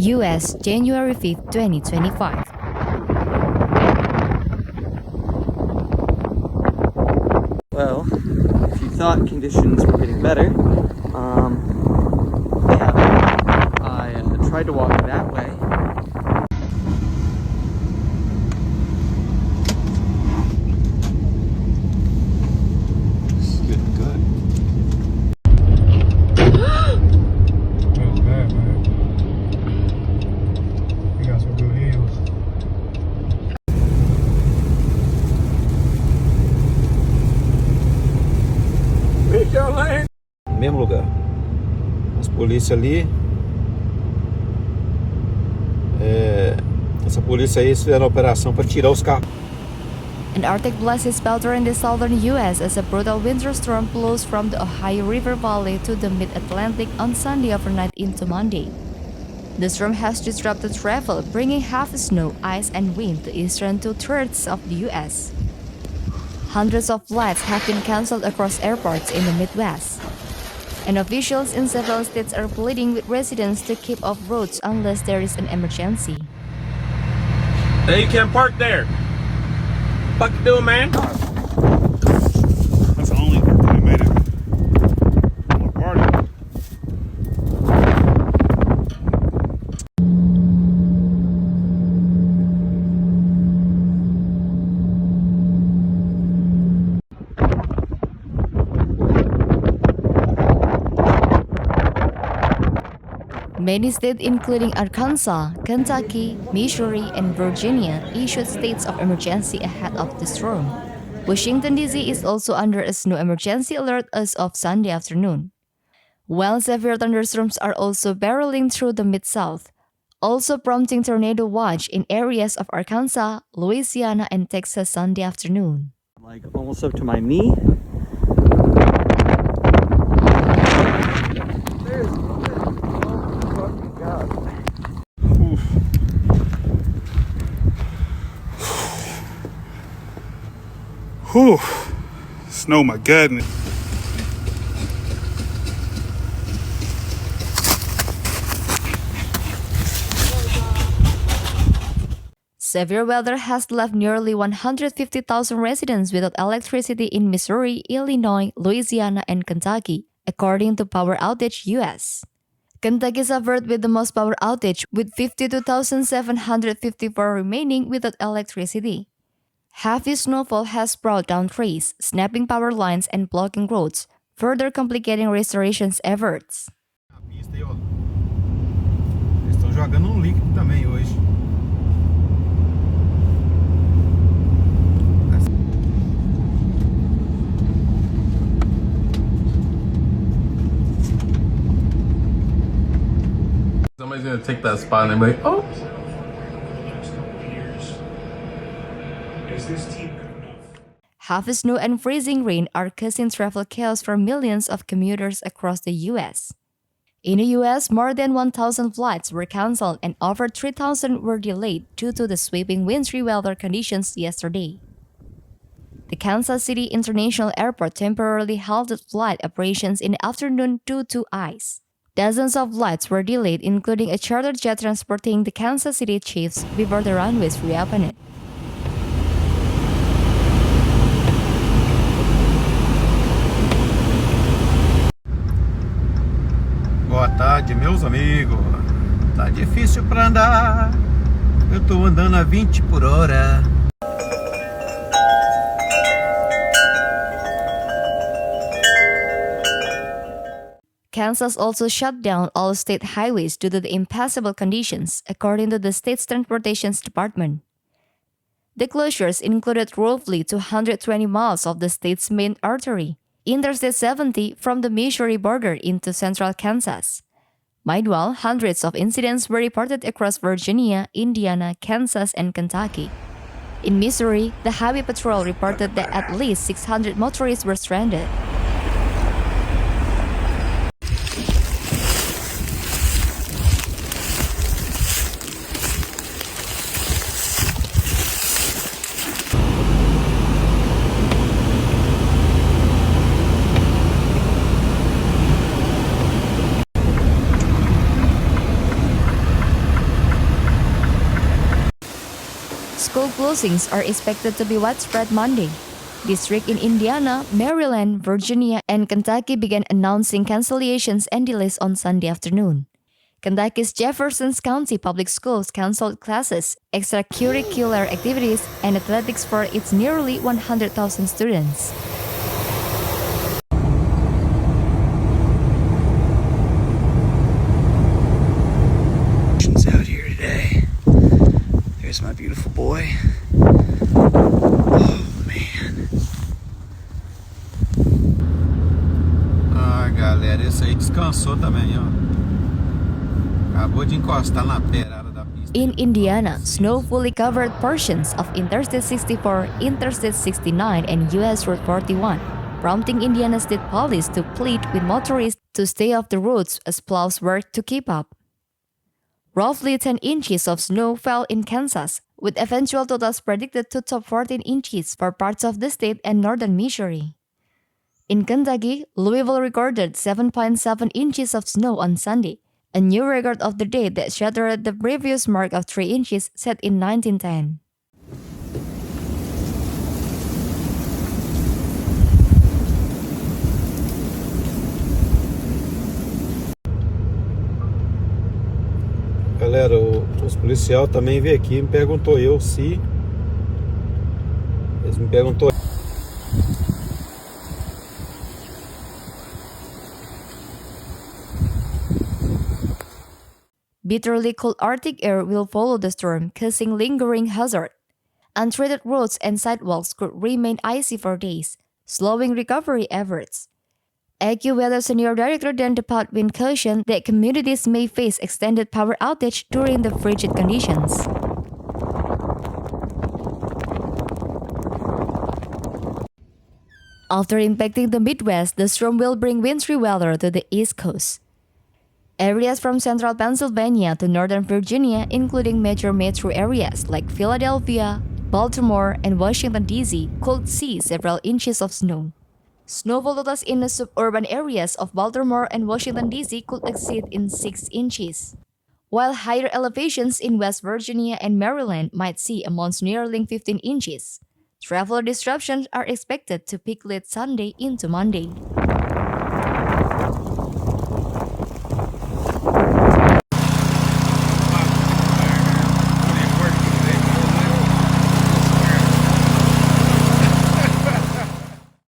U.S., January 5, 2025. Well, if you thought conditions were getting better, they haven't. I tried to walk that way. This is getting good. That's bad, man. We got some good heels. Mesmo lugar. As polícias ali. Essa polícia aí fizeram a operação para tirar os carros. An Arctic blast is battering the southern U.S. as a brutal winter storm blows from the Ohio River Valley to the mid-Atlantic on Sunday overnight into Monday. The storm has disrupted travel, bringing heavy snow, ice, and wind to eastern two-thirds of the U.S. Hundreds of flights have been canceled across airports in the Midwest. And officials in several states are pleading with residents to keep off roads unless there is an emergency. Hey, you can't park there. Fuck you doing, man? That's the only thing that made it a party. Many states, including Arkansas, Kentucky, Missouri, and Virginia, issued states of emergency ahead of the storm. Washington, D.C. is also under a snow emergency alert as of Sunday afternoon. While severe thunderstorms are also barreling through the Mid-South, also prompting tornado watch in areas of Arkansas, Louisiana, and Texas Sunday afternoon. Like almost up to my knee. Whew. Snow, my goodness. Severe weather has left nearly 150,000 residents without electricity in Missouri, Illinois, Louisiana, and Kentucky, according to Power Outage US. Kentucky suffered with the most power outage, with 52,754 remaining without electricity. Heavy snowfall has brought down trees, snapping power lines and blocking roads, further complicating restoration efforts. Eles estão jogando líquido também hoje. Somebody's gonna take that spot and they're like, oh. Heavy snow and freezing rain are causing travel chaos for millions of commuters across the U.S. In the U.S., more than 1,000 flights were canceled and over 3,000 were delayed due to the sweeping wintry weather conditions yesterday. The Kansas City International Airport temporarily halted flight operations in the afternoon due to ice. Dozens of flights were delayed, including a charter jet transporting the Kansas City Chiefs before the runways reopened. Boa tarde, meus amigos. Tá difícil pra andar. Eu tô andando a 20 por hora. Kansas also shut down all state highways due to the impassable conditions, according to the state's transportation department. The closures included roughly 220 miles of the state's main artery, Interstate 70, from the Missouri border into central Kansas. Meanwhile, hundreds of incidents were reported across Virginia, Indiana, Kansas, and Kentucky. In Missouri, the Highway Patrol reported that at least 600 motorists were stranded. School closings are expected to be widespread Monday. Districts in Indiana, Maryland, Virginia, and Kentucky began announcing cancellations and delays on Sunday afternoon. Kentucky's Jefferson County Public Schools canceled classes, extracurricular activities, and athletics for its nearly 100,000 students. Out here today. There's my beautiful boy. Oh man. Ah, galera, esse aí descansou também, ó. Acabou de encostar na beirada da pista. In Indiana, snow fully covered portions of Interstate 64, Interstate 69, and US Route 41, prompting Indiana State Police to plead with motorists to stay off the roads as plows worked to keep up. Roughly 10 inches of snow fell in Kansas, with eventual totals predicted to top 14 inches for parts of the state and northern Missouri. In Kentucky, Louisville recorded 7.7 inches of snow on Sunday, a new record of the day that shattered the previous mark of 3 inches set in 1910. Galera, os policiais também veio aqui e me perguntou se... Eles me perguntou... Bitterly cold Arctic air will follow the storm, causing lingering hazard. Untreated roads and sidewalks could remain icy for days, slowing recovery efforts. AccuWeather Senior Director Dan DePautwin cautioned that communities may face extended power outage during the frigid conditions. After impacting the Midwest, the storm will bring wintry weather to the East Coast. Areas from central Pennsylvania to northern Virginia, including major metro areas like Philadelphia, Baltimore, and Washington, D.C., could see several inches of snow. Snowfall totals in the suburban areas of Baltimore and Washington, D.C. could exceed in 6 inches, while higher elevations in West Virginia and Maryland might see amounts nearing 15 inches. Travel disruptions are expected to peak late Sunday into Monday.